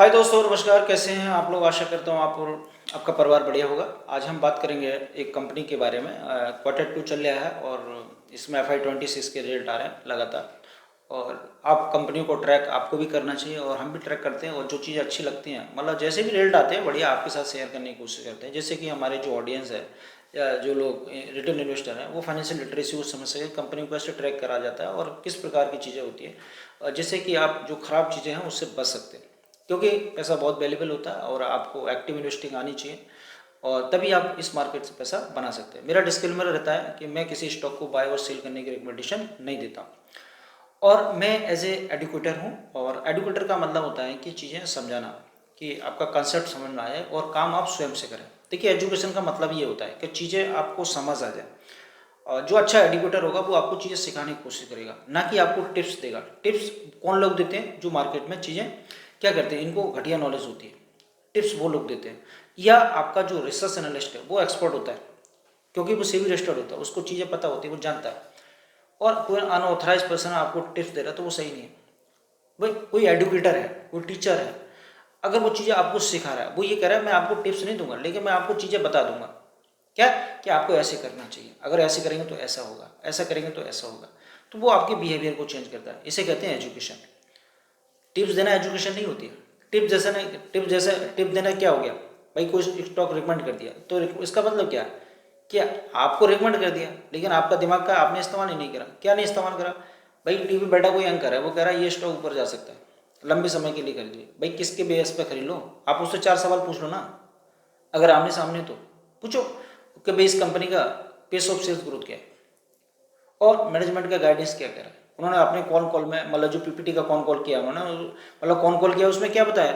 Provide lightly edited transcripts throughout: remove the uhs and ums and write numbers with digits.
हाय दोस्तों, नमस्कार। कैसे हैं आप लोग? आशा करता हूँ आप और आपका परिवार बढ़िया होगा। आज हम बात करेंगे एक कंपनी के बारे में। क्वार्टर 2 चल रहा है और इसमें FY 26 के रिजल्ट आ रहे हैं लगातार। और आप कंपनी को ट्रैक आपको भी करना चाहिए और हम भी ट्रैक करते हैं। और जो चीज़ अच्छी लगती हैं, मतलब जैसे भी रिजल्ट आते हैं, बढ़िया आपके साथ शेयर करने की कोशिश करते हैं, जैसे कि हमारे जो ऑडियंस है या जो लोग रिटेल इन्वेस्टर हैं वो फाइनेंशियल लिटरेसी को समझ सके कंपनी को कैसे ट्रैक करा जाता है और किस प्रकार की चीज़ें होती हैं, जिससे कि आप जो ख़राब चीज़ें हैं उससे बच सकते हैं। क्योंकि पैसा बहुत वैल्यूबल होता है और आपको एक्टिव इन्वेस्टिंग आनी चाहिए और तभी आप इस मार्केट से पैसा बना सकते हैं। मेरा डिस्क्लेमर रहता है कि मैं किसी स्टॉक को बाय और सेल करने की रिकमेंडेशन नहीं देता और मैं एज ए एडुकेटर हूँ। और एडुकेटर का मतलब होता है कि चीज़ें समझाना, कि आपका कंसेप्ट समझ में आए और काम आप स्वयं से करें। देखिए, एजुकेशन का मतलब ये होता है कि चीज़ें आपको समझ आ जाए। और जो अच्छा एडुकेटर होगा वो आपको चीज़ें सिखाने की कोशिश करेगा, ना कि आपको टिप्स देगा। टिप्स कौन लोग देते हैं? जो मार्केट में चीज़ें क्या करते हैं, इनको घटिया नॉलेज होती है, टिप्स वो लोग देते हैं। या आपका जो रिसर्च एनालिस्ट है वो एक्सपर्ट होता है, क्योंकि वो सेबी रजिस्टर्ड होता है, उसको चीज़ें पता होती है, वो जानता है। और कोई अनऑथराइज पर्सन आपको टिप्स दे रहा है तो वो सही नहीं है। भाई कोई एडुकेटर है, कोई टीचर है, अगर वो चीज़ें आपको सिखा रहा है, वो ये कह रहा है मैं आपको टिप्स नहीं दूंगा लेकिन मैं आपको चीज़ें बता दूंगा। क्या? कि आपको ऐसे करना चाहिए, अगर ऐसे करेंगे तो ऐसा होगा, ऐसा करेंगे तो ऐसा होगा। तो वो आपके बिहेवियर को चेंज करता है। इसे कहते हैं एजुकेशन। टिप्स देना एजुकेशन नहीं होती है। टिप देना क्या हो गया? भाई कोई स्टॉक रिकमेंड कर दिया तो इसका मतलब क्या है? क्या आपको रिकमेंड कर दिया लेकिन आपका दिमाग का आपने इस्तेमाल ही नहीं करा। क्या नहीं इस्तेमाल करा? भाई टीवी बैठा कोई एंकर है, वो कह रहा है ये स्टॉक ऊपर जा सकता है, लंबे समय के लिए खरीदिए। भाई किसके बेस पे खरीद लो? आप उससे 4 सवाल पूछ लो ना, अगर आमने सामने तो पूछो कि भाई इस कंपनी का पेस ऑफ सेल्स ग्रोथ क्या है और मैनेजमेंट का गाइडेंस क्या कह रहा है। उन्होंने अपने कॉन कॉल में, मतलब जो पीपीटी का कॉन कॉल किया उन्होंने, मतलब कॉन कॉल किया, उसमें क्या बताया,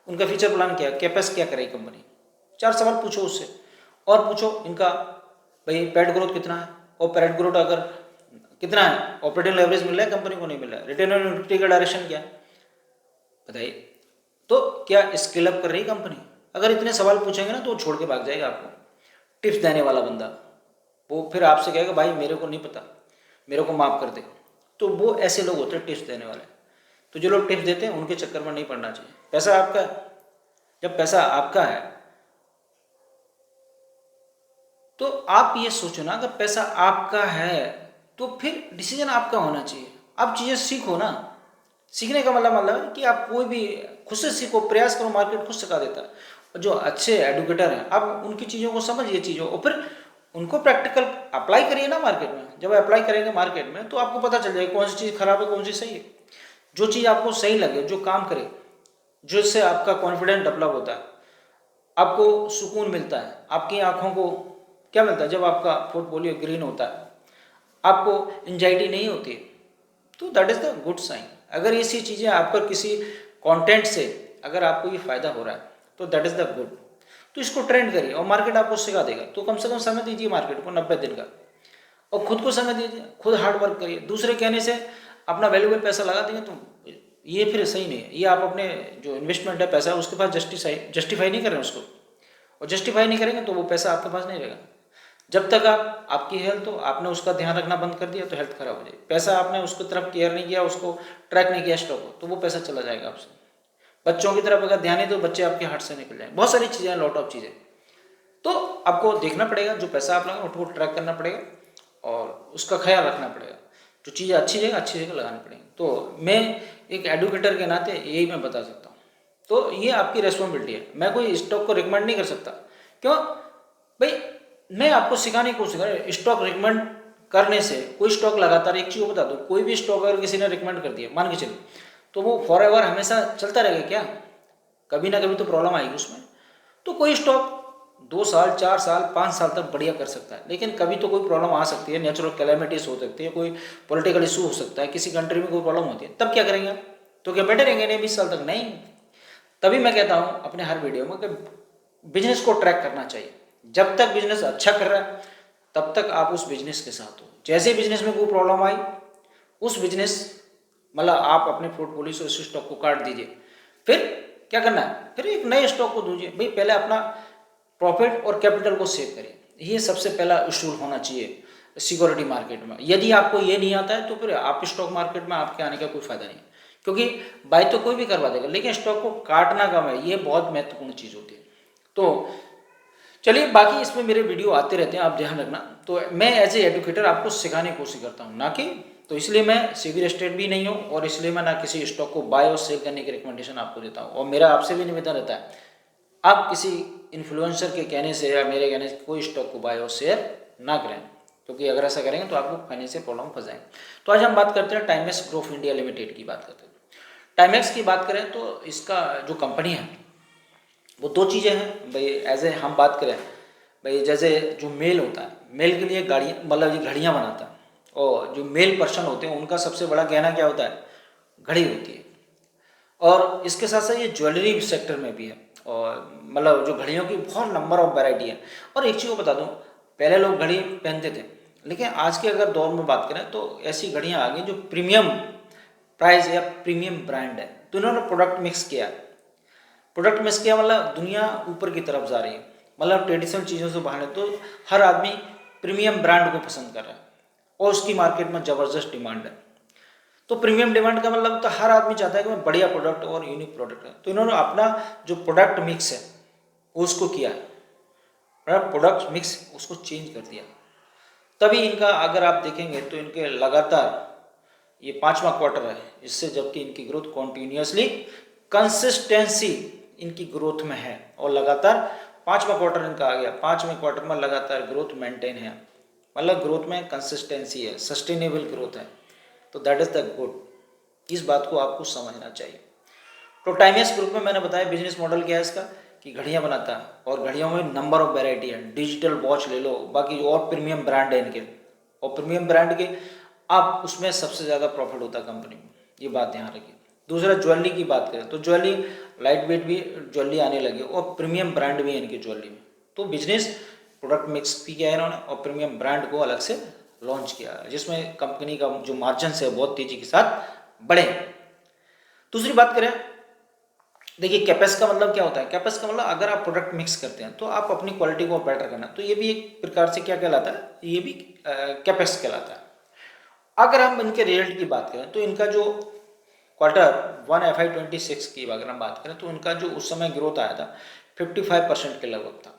उनका फ्यूचर प्लान क्या है, कैपेक्स क्या करेगी कंपनी। 4 सवाल पूछो उससे। और पूछो इनका भाई पेट ग्रोथ कितना है, और पेट ग्रोथ अगर कितना है, ऑपरेटिंग लेवरेज मिल रहा है कंपनी को, नहीं मिल रहा है, रिटर्न ऑन इक्विटी का डायरेक्शन क्या है, बताइए। तो क्या स्केल अप कर रही कंपनी? अगर इतने सवाल पूछेंगे ना तो वो छोड़ के भाग जाएगा आपको। टिप्स देने वाला बंदा वो फिर आपसे कहेगा भाई मेरे को नहीं पता, मेरे को माफ़ कर दे। तो वो ऐसे लोग होते हैं टिप्स देने वाले। तो जो लोग टिप्स देते हैं उनके चक्कर में नहीं पड़ना चाहिए। पैसा आपका है। जब पैसा आपका है तो आप ये सोचो ना, अगर पैसा आपका है तो फिर डिसीजन आपका होना चाहिए। आप चीज़ें सीखो ना। सीखने का मतलब है कि आप कोई भी खुद से सीखो, प्रयास करो, मार्केट खुद सिखा देता है। और जो अच्छे एडुकेटर हैं आप उनकी चीज़ों को समझिए, चीज़ों और फिर उनको प्रैक्टिकल अप्लाई करिए ना मार्केट में। जब अप्लाई करेंगे मार्केट में तो आपको पता चल जाएगा कौन सी चीज़ खराब है, कौन सी सही है। जो चीज़ आपको सही लगे, जो काम करे, जिससे आपका कॉन्फिडेंस डेवलप होता है, आपको सुकून मिलता है, आपकी आंखों को क्या मिलता है जब आपका पोर्टफोलियो ग्रीन होता है, आपको एंजाइटी नहीं होती, तो that is the good sign. अगर ऐसी चीज़ें आपका किसी कंटेंट से अगर आपको ये फ़ायदा हो रहा है तो दैट इज़ द गुड। तो इसको ट्रेंड करिए और मार्केट आपको सिखा देगा। तो कम से कम समय दीजिए मार्केट को 90 दिन का, और खुद को समय दीजिए, खुद हार्ड वर्क करिए। दूसरे कहने से अपना वैल्यूबल पैसा लगा देंगे तो ये फिर सही नहीं है। ये आप अपने जो इन्वेस्टमेंट है, पैसा है, उसके पास जस्टिफाई नहीं कर रहे हैं उसको, और जस्टिफाई नहीं करेंगे तो वो पैसा आपके पास नहीं रहेगा। जब तक आपकी हेल्थ हो, आपने उसका ध्यान रखना बंद कर दिया तो हेल्थ खराब हो जाएगी। पैसा आपने उसकी तरफ केयर नहीं किया, उसको ट्रैक नहीं किया स्टॉक को, तो वो पैसा चला जाएगा आपसे। बच्चों की तरफ अगर ध्यान नहीं तो बच्चे आपके हाथ से निकल जाएंगे। बहुत सारी चीज़ें हैं, लॉट ऑफ चीज़ें। तो आपको देखना पड़ेगा, जो पैसा आप लगाएंगे उसको ट्रैक करना पड़ेगा और उसका ख्याल रखना पड़ेगा। जो चीज़ें अच्छी जगह लगानी पड़ेगी। तो मैं एक एडुकेटर के नाते यही मैं बता सकता हूँ। तो ये आपकी रिस्पॉन्सिबिलिटी है। मैं कोई स्टॉक को रिकमेंड नहीं कर सकता। क्यों? भाई मैं आपको सिखाने की कोशिश कर, स्टॉक रिकमेंड करने से कोई स्टॉक लगातार, एक चीज़ बता दो, कोई भी स्टॉक अगर किसी ने रिकमेंड कर दिया मान के चलिए, तो वो फॉर एवर हमेशा चलता रहेगा क्या? कभी ना कभी तो प्रॉब्लम आएगी उसमें। तो कोई स्टॉक 2 साल, 4 साल, 5 साल तक बढ़िया कर सकता है, लेकिन कभी तो कोई प्रॉब्लम आ सकती है, नेचुरल कैलेमिटीज हो सकती है, कोई पॉलिटिकल इशू हो सकता है, किसी कंट्री में कोई प्रॉब्लम होती है, तब क्या करेंगे आप? तो क्या बैठे रहेंगे नहीं 20 साल तक? नहीं। तभी मैं कहता हूँ अपने हर वीडियो में कि बिजनेस को ट्रैक करना चाहिए। जब तक बिजनेस अच्छा कर रहा है तब तक आप उस बिजनेस के साथ हो। जैसे बिजनेस में कोई प्रॉब्लम आई, उस बिजनेस, मतलब आप अपने पोर्टफोलियो से उस स्टॉक को काट दीजिए। फिर क्या करना है? फिर एक नए स्टॉक को दीजिए। भाई पहले अपना प्रॉफिट और कैपिटल को सेव करिए। ये सबसे पहला उसूल होना चाहिए सिक्योरिटी मार्केट में। यदि आपको ये नहीं आता है तो फिर आप स्टॉक मार्केट में आपके आने का कोई फायदा नहीं। क्योंकि बाय तो कोई भी करवा देगा, लेकिन स्टॉक को काटना कम है, ये बहुत महत्वपूर्ण चीज़ होती है। तो चलिए, बाकी इसमें मेरे वीडियो आते रहते हैं, आप ध्यान रखना। तो मैं एज ए एडुकेटर आपको सिखाने की कोशिश करता हूँ, ना कि तो इसलिए मैं सिविल एस्टेट भी नहीं हूँ, और इसलिए मैं ना किसी स्टॉक को बाय और सेल करने की रिकमेंडेशन आपको देता हूँ। और मेरा आपसे भी निवेदन रहता है, आप किसी इन्फ्लुएंसर के कहने से या मेरे कहने से कोई स्टॉक को बाय और शेयर ना करें, क्योंकि अगर ऐसा करेंगे तो आपको फाइनेंशियल प्रॉब्लम फंस जाएंगे। तो आज हम बात करते हैं Timex group of India limited की बात करते हैं। टाइमेक्स की बात करें तो इसका जो कंपनी है वो दो चीज़ें हैं भाई। एज ए हम बात करें भाई, जैसे जो मेल होता है, मेल के लिए गाड़ियाँ मतलब ये घड़ियाँ बनाता है, और जो मेल पर्सन होते हैं उनका सबसे बड़ा गहना क्या होता है, घड़ी होती है। और इसके साथ साथ ये ज्वेलरी सेक्टर में भी है, और मतलब जो घड़ियों की बहुत नंबर ऑफ वैरायटी है। और एक चीज़ को बता दूं, पहले लोग घड़ी पहनते थे, लेकिन आज के अगर दौर में बात करें तो ऐसी घड़ियां आ गई जो प्रीमियम प्राइस या प्रीमियम ब्रांड है। तो इन्होंने प्रोडक्ट मिक्स किया, प्रोडक्ट मिक्स किया मतलब दुनिया ऊपर की तरफ जा रही है, मतलब ट्रेडिशनल चीज़ों से बाहर है। तो हर आदमी प्रीमियम ब्रांड को पसंद कर रहा है, और उसकी मार्केट में ज़बरदस्त डिमांड है। तो प्रीमियम डिमांड का मतलब तो हर आदमी चाहता है कि मैं बढ़िया प्रोडक्ट और यूनिक प्रोडक्ट है। तो इन्होंने अपना जो प्रोडक्ट मिक्स है उसको किया, प्रोडक्ट मिक्स उसको चेंज कर दिया। तभी इनका अगर आप देखेंगे तो इनके लगातार ये 5वां क्वार्टर है इससे, जबकि इनकी ग्रोथ कॉन्टिन्यूसली कंसिस्टेंसी इनकी ग्रोथ में है, और लगातार 5वां क्वार्टर इनका आ गया, 5वें क्वार्टर में लगातार ग्रोथ मेंटेन है, मतलब ग्रोथ में कंसिस्टेंसी है, सस्टेनेबल ग्रोथ है। तो दैट इज द गुड, इस बात को आपको समझना चाहिए। तो टाइमेक्स ग्रुप में मैंने बताया बिजनेस मॉडल क्या है इसका, कि घड़ियां बनाता है, और घड़ियों में नंबर ऑफ वेराइटी है, डिजिटल वॉच ले लो, बाकी और प्रीमियम ब्रांड है इनके, और प्रीमियम ब्रांड के आप उसमें सबसे ज़्यादा प्रॉफिट होता है कंपनी में, ये बात ध्यान रखिए। दूसरा ज्वेलरी की बात करें तो ज्वेलरी लाइट वेट भी ज्वेलरी आने लगी, और प्रीमियम ब्रांड भी है इनकी ज्वेलरी में। तो बिजनेस प्रोडक्ट मिक्स भी किया है इन्होंने, और प्रीमियम ब्रांड को अलग से लॉन्च किया है, जिसमें कंपनी का जो मार्जिन है बहुत तेजी के साथ बढ़े। दूसरी बात करें, देखिए कैपेक्स का मतलब क्या होता है। कैपेक्स का मतलब अगर आप प्रोडक्ट मिक्स करते हैं तो आप अपनी क्वालिटी को बेटर करना, तो ये भी एक प्रकार से क्या कहलाता है, ये भी कैपेक्स कहलाता है। अगर हम इनके रिजल्ट की बात करें तो इनका जो Q1 FY26 की अगर हम बात करें तो इनका जो उस समय ग्रोथ आया था 55% के लगभग था।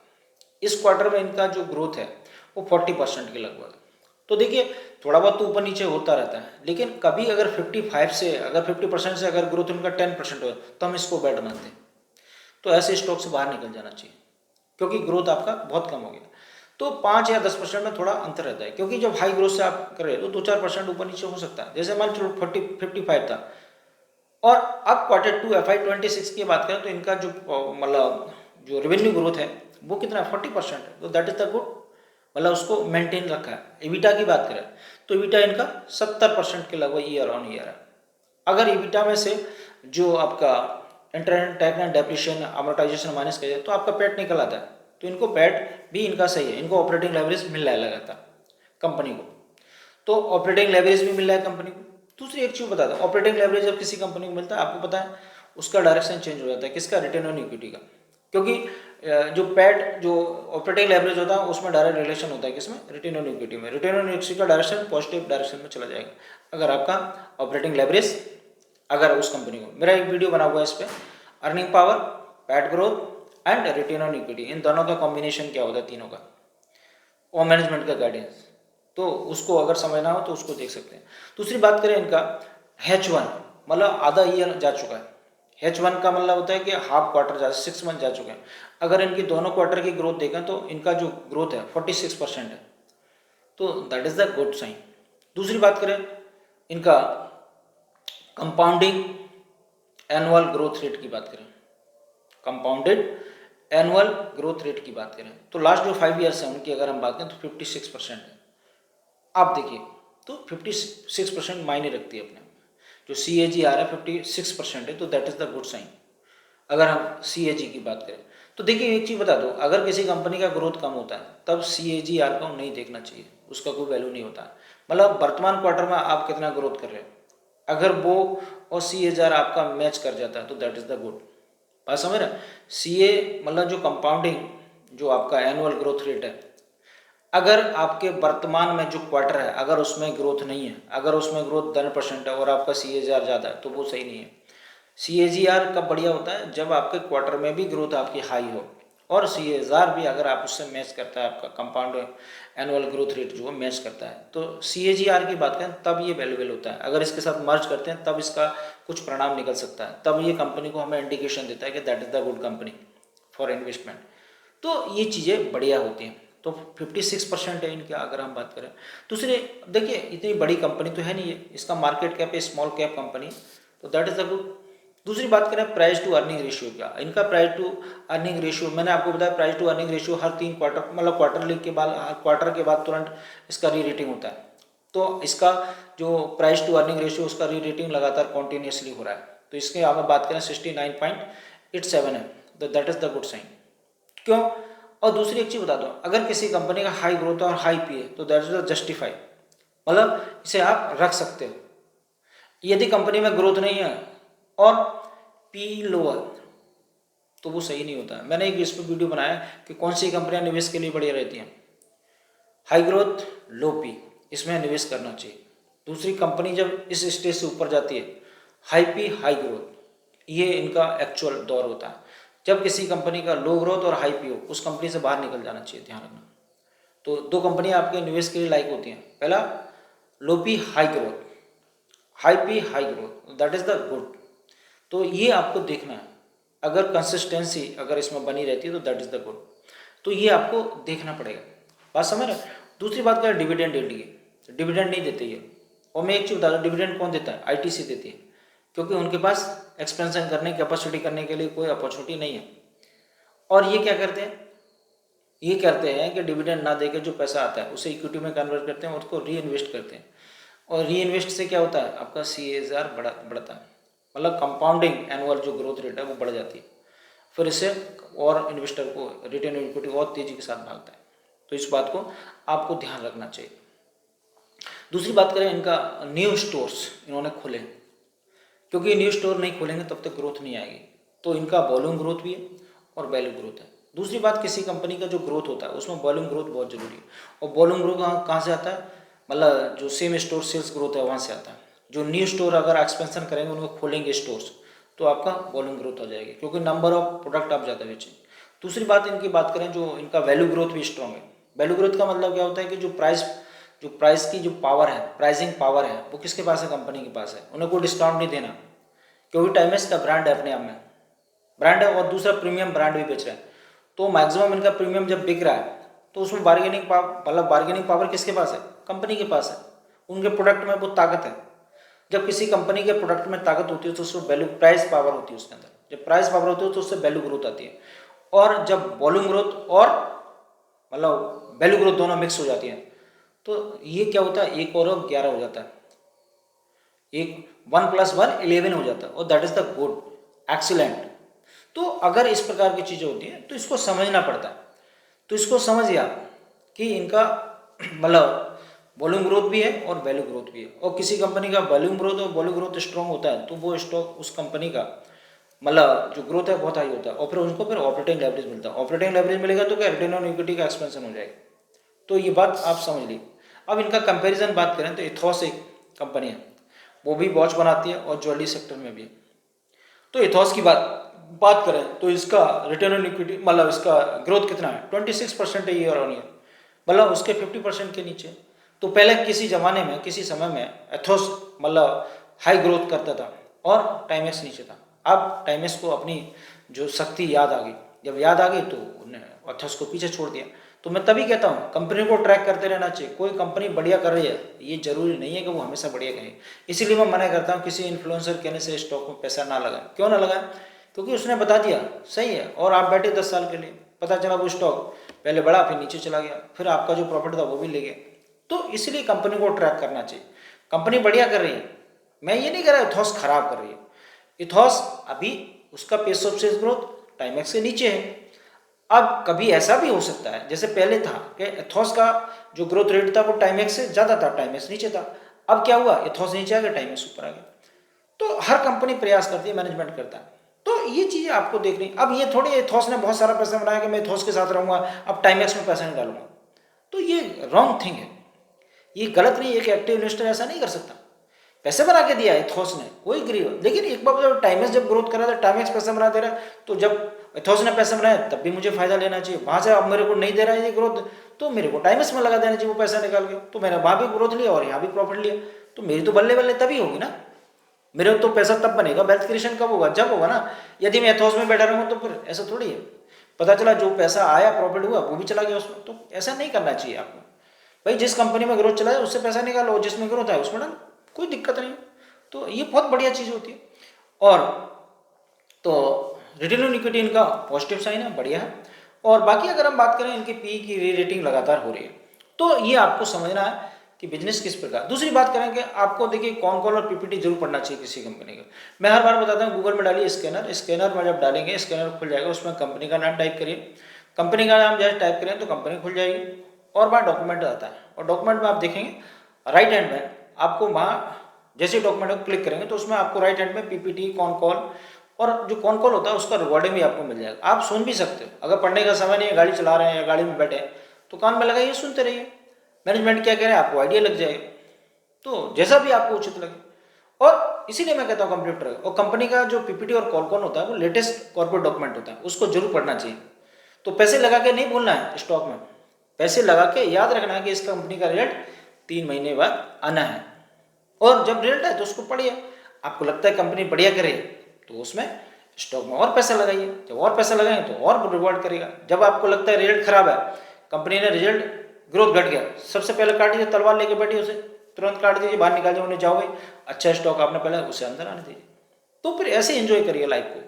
इस क्वार्टर में इनका जो ग्रोथ है वो 40% के लगभग। तो देखिए थोड़ा बहुत तो ऊपर नीचे होता रहता है, लेकिन कभी अगर 55 से अगर 50% से अगर ग्रोथ इनका 10% हो तो हम इसको बेटर मानते हैं। तो ऐसे स्टॉक से बाहर निकल जाना चाहिए, क्योंकि ग्रोथ आपका बहुत कम हो गया। तो 5 या 10% में थोड़ा अंतर रहता है, क्योंकि जब हाई ग्रोथ से आप कर रहे हो तो 2-4% ऊपर नीचे हो सकता है। जैसे मान चलो 55 था, और अब Q2 FY26 की बात करें तो इनका जो मतलब जो रेवेन्यू ग्रोथ है वो कितना 40% है। तो दैट इज द गुड, मतलब उसको मेंटेन रखा है। इबिटा की बात करें तो इबिटा इनका 70% के लगभग ईयर ऑन ईयर है। अगर इबिटा में से जो आपका internet tax and depreciation amortisation minus किया जाए तो आपका पैट निकल आता है। तो इनको पैट भी इनका सही है, इनको ऑपरेटिंग लेवरेज मिल रहा है लगातार कंपनी को। तो ऑपरेटिंग लेवरेज भी मिल रहा है कंपनी को। दूसरी एक चीज़ बता दूं, ऑपरेटिंग लेवरेज जब किसी कंपनी को मिलता है आपको पता है उसका डायरेक्शन चेंज हो जाता है, किसका, रिटर्न ऑन इक्विटी का। क्योंकि जो पैट जो ऑपरेटिंग लेवरेज होता है उसमें डायरेक्ट रिलेशन होता है किसमें, रिटर्न ऑन इक्विटी में। रिटर्न ऑन इक्विटी का डायरेक्शन पॉजिटिव डायरेक्शन में चला जाएगा अगर आपका ऑपरेटिंग लेवरेज, अगर उस कंपनी को। मेरा एक वीडियो बना हुआ है इस पर, earning power, PAT growth and return on equity, इन दोनों का कॉम्बिनेशन क्या होता है तीनों का, और मैनेजमेंट का गाइडेंस। तो उसको अगर समझना हो तो उसको देख सकते हैं। दूसरी बात करें इनका H1, मतलब आधा ईयर जा चुका है। H1 का मतलब होता है कि हाफ क्वार्टर जा, 6 मंथ जा चुके हैं। अगर इनकी दोनों क्वार्टर की ग्रोथ देखें तो इनका जो ग्रोथ है 46% है। तो that is the good sign. दूसरी बात करें इनका कंपाउंडिंग एनुअल ग्रोथ रेट की बात करें, कंपाउंडेड एनुअल ग्रोथ रेट की बात करें तो लास्ट जो 5 ईयर्स हैं उनकी अगर हम बात करें तो 56% है। आप देखिए तो 56% मायने रखती है अपने, जो CAGR है 56% है, तो that is the good sign. अगर हम CAG की बात करें तो देखिए एक चीज़ बता दो, अगर किसी कंपनी का ग्रोथ कम होता है तब CAGR को नहीं देखना चाहिए, उसका कोई वैल्यू नहीं होता। मतलब वर्तमान क्वार्टर में आप कितना ग्रोथ कर रहे हो, अगर वो और CAGR आपका मैच कर जाता है तो दैट इज द गुड। बात समझ रहे हैं। CA मतलब जो कंपाउंडिंग जो आपका एनुअल ग्रोथ रेट है अगर आपके वर्तमान में जो क्वार्टर है अगर उसमें ग्रोथ नहीं है, अगर उसमें ग्रोथ 10% है और आपका CAGR ज़्यादा है तो वो सही नहीं है। CAGR कब बढ़िया होता है? जब आपके क्वार्टर में भी ग्रोथ आपकी हाई हो और CAGR भी अगर आप उससे मैच करता है, आपका कंपाउंड एनुअल ग्रोथ रेट जो मैच करता है, तो CAGR की बात करें तब ये वैल्यूएबल होता है। अगर इसके साथ मर्ज करते हैं तब इसका कुछ परिणाम निकल सकता है, तब ये कंपनी को हमें इंडिकेशन देता है कि that is the good company for investment. तो ये चीज़ें बढ़िया होती हैं। तो 56% है इनकी अगर हम बात करें। दूसरे देखिए, इतनी बड़ी कंपनी तो है नहीं है, इसका मार्केट कैप है स्मॉल कैप कंपनी, तो दैट इज़ द गुड। दूसरी बात करें प्राइस टू अर्निंग रेशियो, क्या इनका प्राइस टू अर्निंग रेशियो, मैंने आपको बताया प्राइस टू अर्निंग रेशियो हर 3 क्वार्टर मतलब क्वार्टर के बाद तुरंत इसका री रेटिंग होता है। तो इसका जो प्राइस टू अर्निंग रेशियो उसका री रेटिंग लगातार कॉन्टीन्यूसली हो रहा है। तो इसके आप बात करें 69.87 है, तो that is the good sign. क्यों? और दूसरी एक चीज़ बता दो, अगर किसी कंपनी का हाई ग्रोथ और हाई पी है तो दैट इज जस्टिफाई, मतलब इसे आप रख सकते हो। यदि कंपनी में ग्रोथ नहीं है और पी लोअर तो वो सही नहीं होता है। मैंने एक इस पर वीडियो बनाया कि कौन सी कंपनियां निवेश के लिए बढ़िया रहती हैं। हाई ग्रोथ लो पी, इसमें निवेश करना चाहिए। दूसरी कंपनी जब इस स्टेज से ऊपर जाती है, हाई पी हाई ग्रोथ, ये इनका एक्चुअल दौर होता है। जब किसी कंपनी का लो ग्रोथ और हाई पी हो, उस कंपनी से बाहर निकल जाना चाहिए, ध्यान रखना। तो 2 कंपनियां आपके निवेश के लिए लायक होती हैं। पहला low P high growth, high P high growth, that is the good. तो ये आपको देखना है, अगर कंसिस्टेंसी अगर इसमें बनी रहती है तो दैट इज द गुड। तो ये आपको देखना पड़ेगा, बात समझ रहे। दूसरी बात करें डिविडेंड डेली की, डिविडेंड नहीं देते ये। और मैं एक चीज़ बता दूँ, डिविडेंड कौन देता है? ITC देती है, क्योंकि उनके पास एक्सपेंशन करने कैपेसिटी करने के लिए कोई अपॉर्चुनिटी नहीं है। और ये क्या करते हैं? ये करते हैं कि डिविडेंड ना देकर जो पैसा आता है उसे इक्विटी में कन्वर्ट करते हैं और उसको री इन्वेस्ट करते हैं। और री इन्वेस्ट से क्या होता है? आपका CAGR बढ़ता है, मतलब कंपाउंडिंग एनुअल जो ग्रोथ रेट है वो बढ़ जाती है। फिर इससे और इन्वेस्टर को रिटर्न इक्विटी और तेज़ी के साथ भागता है। तो इस बात को आपको ध्यान रखना चाहिए। दूसरी बात करें, इनका न्यू स्टोर्स इन्होंने खोले, क्योंकि न्यू स्टोर नहीं खोलेंगे तब तक ग्रोथ नहीं आएगी। तो इनका वॉल्यूम ग्रोथ भी है और वैल्यू ग्रोथ है। दूसरी बात, किसी कंपनी का जो ग्रोथ होता है उसमें वॉल्यूम ग्रोथ बहुत जरूरी है। और वॉल्यूम ग्रोथ कहाँ से आता है? मतलब जो सेम स्टोर सेल्स ग्रोथ है वहाँ से आता है। जो न्यू स्टोर अगर एक्सपेंशन करेंगे, उनको खोलेंगे स्टोर्स, तो आपका वॉल्यूम ग्रोथ हो जाएगी, क्योंकि नंबर ऑफ प्रोडक्ट आप ज़्यादा बेचेंगे। दूसरी बात इनकी बात करें, जो इनका वैल्यू ग्रोथ भी स्ट्रॉन्ग है। वैल्यू ग्रोथ का मतलब क्या होता है कि जो प्राइस की जो पावर है, प्राइसिंग पावर है, वो किसके पास है? कंपनी के पास है। उन्हें कोई डिस्काउंट नहीं देना, क्योंकि टाइमस का ब्रांड है, अपने आप में ब्रांड है, और दूसरा प्रीमियम ब्रांड भी बेच रहा है। तो मैक्सिमम इनका प्रीमियम जब बिक रहा है तो उसमें बार्गेनिंग पावर किसके पास है? कंपनी के पास है। उनके प्रोडक्ट में वो ताकत है। जब किसी कंपनी के प्रोडक्ट में ताकत होती है तो उसमें वैल्यू प्राइस पावर होती है उसके अंदर। जब प्राइस पावर होती है तो उससे वैल्यू ग्रोथ आती है। और जब वॉल्यूम ग्रोथ और मतलब वैल्यू ग्रोथ दोनों मिक्स हो जाती है, तो ये क्या होता है? 1 और 11 हो जाता है, 1 + 1 11 हो जाता है, और that is the good, excellent. तो अगर इस प्रकार की चीज़ें होती हैं तो इसको समझना पड़ता है। तो इसको समझिए आप कि इनका मतलब वॉल्यूम ग्रोथ भी है और वैल्यू ग्रोथ भी है। और किसी कंपनी का वॉल्यूम ग्रोथ और वैल्यू ग्रोथ स्ट्रॉन्ग होता है तो वो स्टॉक उस कंपनी का मतलब जो ग्रोथ है बहुत हाई होता है, और फिर उनको फिर ऑपरेटिंग लेवरेज मिलता है। ऑपरेटिंग लेवरेज मिलेगा तो क्या? रिटर्न ऑन इक्विटी का एक्सपेंशन हो जाएगा। तो ये बात आप समझ लीजिए। अब इनका कंपैरिजन बात करें तो इथॉस एक कंपनी है, वो भी वॉच बनाती है और ज्वेलरी सेक्टर में भी है। तो इथॉस की बात करें तो इसका रिटर्न ऑन इक्विटी मतलब इसका ग्रोथ कितना है? 26% है ईयर ऑन ईयर, मतलब उसके 50% के नीचे। तो पहले किसी ज़माने में किसी समय में एथोस मतलब हाई ग्रोथ करता था और टाइमेक्स नीचे था। अब टाइमेक्स को अपनी जो शक्ति याद आ गई, जब याद आ गई तो उन्हें एथोस को पीछे छोड़ दिया। तो मैं तभी कहता हूँ कंपनी को ट्रैक करते रहना चाहिए। कोई कंपनी बढ़िया कर रही है, ये जरूरी नहीं है कि वो हमेशा बढ़िया करे। इसीलिए मैं मना करता हूँ किसी इन्फ्लुएंसर कहने से स्टॉक में पैसा ना लगाएं। क्यों ना लगाएं? क्योंकि उसने बता दिया सही है, और आप बैठे 10 साल के लिए, पता चला वो स्टॉक पहले बढ़ा फिर नीचे चला गया, फिर आपका जो प्रॉफिट था वो भी ले गया। तो इसलिए कंपनी को ट्रैक करना चाहिए। कंपनी बढ़िया कर रही है, मैं ये नहीं कह रहा इथॉस खराब कर रही है। इथॉस अभी उसका pace of sales growth Timex के नीचे है। अब कभी ऐसा भी हो सकता है जैसे पहले था कि एथॉस का जो ग्रोथ रेट था वो टाइमेक्स से ज़्यादा था, टाइमेक्स नीचे था। अब क्या हुआ? एथॉस नीचे आ गया, टाइमेक्स ऊपर आ गया। तो हर कंपनी प्रयास करती है, मैनेजमेंट करता है। तो ये चीज़ें आपको देखनी। अब ये थोड़ी एथॉस ने बहुत सारा पैसा बनाया कि मैं एथॉस के साथ रहूँगा, अब टाइमेक्स में पैसा नहीं डालूंगा। तो ये रॉन्ग थिंग है, ये गलत नहीं है कि एक्टिव इन्वेस्टर ऐसा नहीं कर सकता। पैसे बना के दिया एथोस ने, कोई गरीब, लेकिन एक बार जब टाइमेक्स जब ग्रोथ कर रहा था, टाइमेक्स पैसा बना दे रहा है, तो जब एथोस ने पैसा बनाया तब भी मुझे फायदा लेना चाहिए। वहाँ से अब मेरे को नहीं दे रहा है ये ग्रोथ, तो मेरे को टाइमेक्स में लगा देना चाहिए वो पैसा निकाल के। तो मैंने वहाँ भी ग्रोथ लिया और यहाँ भी प्रॉफिट लिया, तो मेरी तो बल्ले बल्ले तभी होगी ना। मेरे तो पैसा तब बनेगा, वेल्थ क्रिएशन कब होगा, जब होगा ना। यदि मैं एथोस में बैठा रहूँ तो फिर ऐसा थोड़ी है, पता चला जो पैसा आया प्रॉफिट हुआ वो भी चला गया उसमें। तो ऐसा नहीं करना चाहिए आपको। भाई जिस कंपनी में ग्रोथ चला है उससे पैसा निकालो, जिसमें ग्रोथ है उसमें डालो, कोई दिक्कत नहीं। तो ये बहुत बढ़िया चीज़ होती है। और तो रिटर्न ऑन इक्विटी इनका पॉजिटिव साइन है, बढ़िया है। और बाकी अगर हम बात करें इनकी पी की री रेटिंग लगातार हो रही है, तो ये आपको समझना है कि बिजनेस किस प्रकार। दूसरी बात करें कि आपको देखिए कौन कौन और पीपीटी जरूर पढ़ना चाहिए किसी कंपनी का। मैं हर बार बताता हूँ गूगल में डालिए स्कैनर, स्कैनर में जब डालेंगे स्कैनर खुल जाएगा, उसमें कंपनी का नाम टाइप करिए, कंपनी का नाम जैसे टाइप करें तो कंपनी खुल जाएगी। और वहाँ डॉक्यूमेंट आता है, और डॉक्यूमेंट में आप देखेंगे राइट हैंड में आपको वहाँ जैसे डॉक्यूमेंट को क्लिक करेंगे तो उसमें आपको राइट हैंड में पीपीटी, कॉन कॉल, और जो कॉन कॉल होता है उसका रिकॉर्डिंग भी आपको मिल जाएगा। आप सुन भी सकते हो, अगर पढ़ने का समय नहीं है, गाड़ी चला रहे हैं या गाड़ी में बैठे हैं, तो कान में लगाइए, सुनते रहिए। मैनेजमेंट क्या कह रहे हैं आपको आइडिया लग जाएगा, तो जैसा भी आपको उचित लगे। और इसीलिए मैं कहता हूँ कंप्लीट रहे। और कंपनी का जो पीपीटी और कॉल कॉन होता है वो लेटेस्ट कॉर्पोरेट डॉक्यूमेंट होता है, उसको जरूर पढ़ना चाहिए। तो पैसे लगा के नहीं भूलना है स्टॉक में, पैसे लगा के याद रखना है कि इस कंपनी का रिजल्ट 3 महीने बाद आना है। और जब रिजल्ट है तो उसको पढ़िए, आपको लगता है कंपनी बढ़िया करे तो उसमें स्टॉक में और पैसा लगाइए, जब और पैसा लगाएंगे तो और रिवॉर्ड करेगा। जब आपको लगता है रिजल्ट खराब है, कंपनी ने रिजल्ट ग्रोथ घट गया, सबसे पहले काट दीजिए, तलवार लेके बैठिए, उसे तुरंत काट दीजिए, बाहर निकाल जाओ, जाओगे अच्छा स्टॉक आपने पहले उसे अंदर आने दीजिए। तो फिर ऐसे एंजॉय करिए लाइफ को,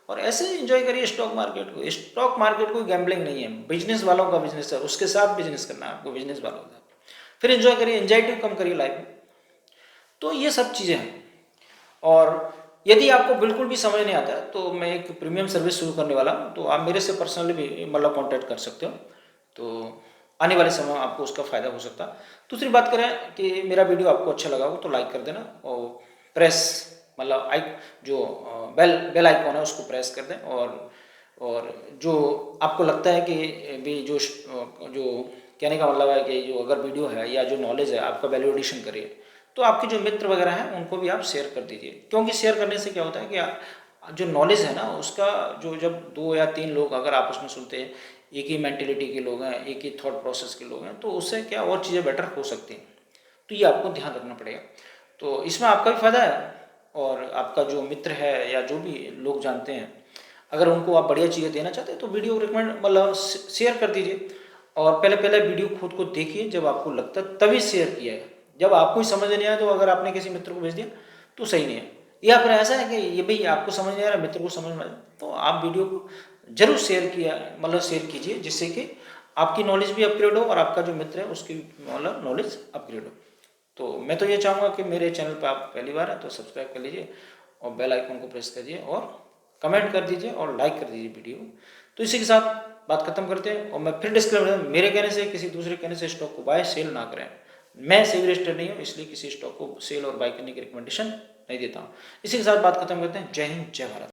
और ऐसे एंजॉय करिए स्टॉक मार्केट को। स्टॉक मार्केट कोई गैम्बलिंग नहीं है, बिजनेस वालों का बिजनेस है, उसके साथ बिजनेस करना है आपको, बिजनेस वालों का। फिर एंजॉय करिए, एंजाइटी कम करिए लाइफ में। तो ये सब चीज़ें हैं। और यदि आपको बिल्कुल भी समझ नहीं आता तो मैं एक प्रीमियम सर्विस शुरू करने वाला हूँ, तो आप मेरे से पर्सनली भी मतलब कॉन्टैक्ट कर सकते हो, तो आने वाले समय में आपको उसका फ़ायदा हो सकता है। दूसरी बात करें कि मेरा वीडियो आपको अच्छा लगा हो तो लाइक कर देना, और प्रेस मतलब जो बेल आइकॉन है उसको प्रेस कर दें। और जो आपको लगता है कि भी जो कहने का मतलब है कि जो अगर वीडियो है या जो नॉलेज है आपका वैल्यू एडिशन करिए, तो आपके जो मित्र वगैरह हैं उनको भी आप शेयर कर दीजिए। क्योंकि शेयर करने से क्या होता है कि जो नॉलेज है ना उसका जो जब 2 या 3 लोग अगर आपस में सुनते हैं, एक ही मेंटेलिटी के लोग हैं, एक ही थॉट प्रोसेस के लोग हैं, तो उससे क्या और चीज़ें बेटर हो सकती हैं। तो ये आपको ध्यान रखना पड़ेगा। तो इसमें आपका भी फायदा है, और आपका जो मित्र है या जो भी लोग जानते हैं, अगर उनको आप बढ़िया चीज़ें देना चाहते हैं तो वीडियो रिकमेंड मतलब शेयर कर दीजिए। और पहले वीडियो खुद को देखिए, जब आपको लगता है तभी शेयर किया है। जब आपको ही समझ नहीं आया तो अगर आपने किसी मित्र को भेज दिया तो सही नहीं है। या फिर ऐसा है कि ये भाई आपको समझ नहीं आ रहा, मित्र को समझ में आ रहा, तो आप वीडियो को जरूर शेयर कीजिए, जिससे कि आपकी नॉलेज भी अपग्रेड हो और आपका जो मित्र है उसकी मतलब नॉलेज अपग्रेड हो। तो मैं तो ये चाहूँगा कि मेरे चैनल पर आप पहली बार है तो सब्सक्राइब कर लीजिए और बेल आइकन को प्रेस करिए और कमेंट कर दीजिए और लाइक कर दीजिए वीडियो। तो इसी के साथ बात खत्म करते हैं। और मैं फिर डिस्क्लेमर, मेरे कहने से किसी दूसरे कहने से स्टॉक को बाय सेल ना करें। मैं सेबी रजिस्टर्ड नहीं हूँ, इसलिए किसी स्टॉक को सेल और बाय करने की रिकमेंडेशन नहीं देता हूँ। इसी के साथ बात खत्म करते हैं। जय हिंद, जय भारत।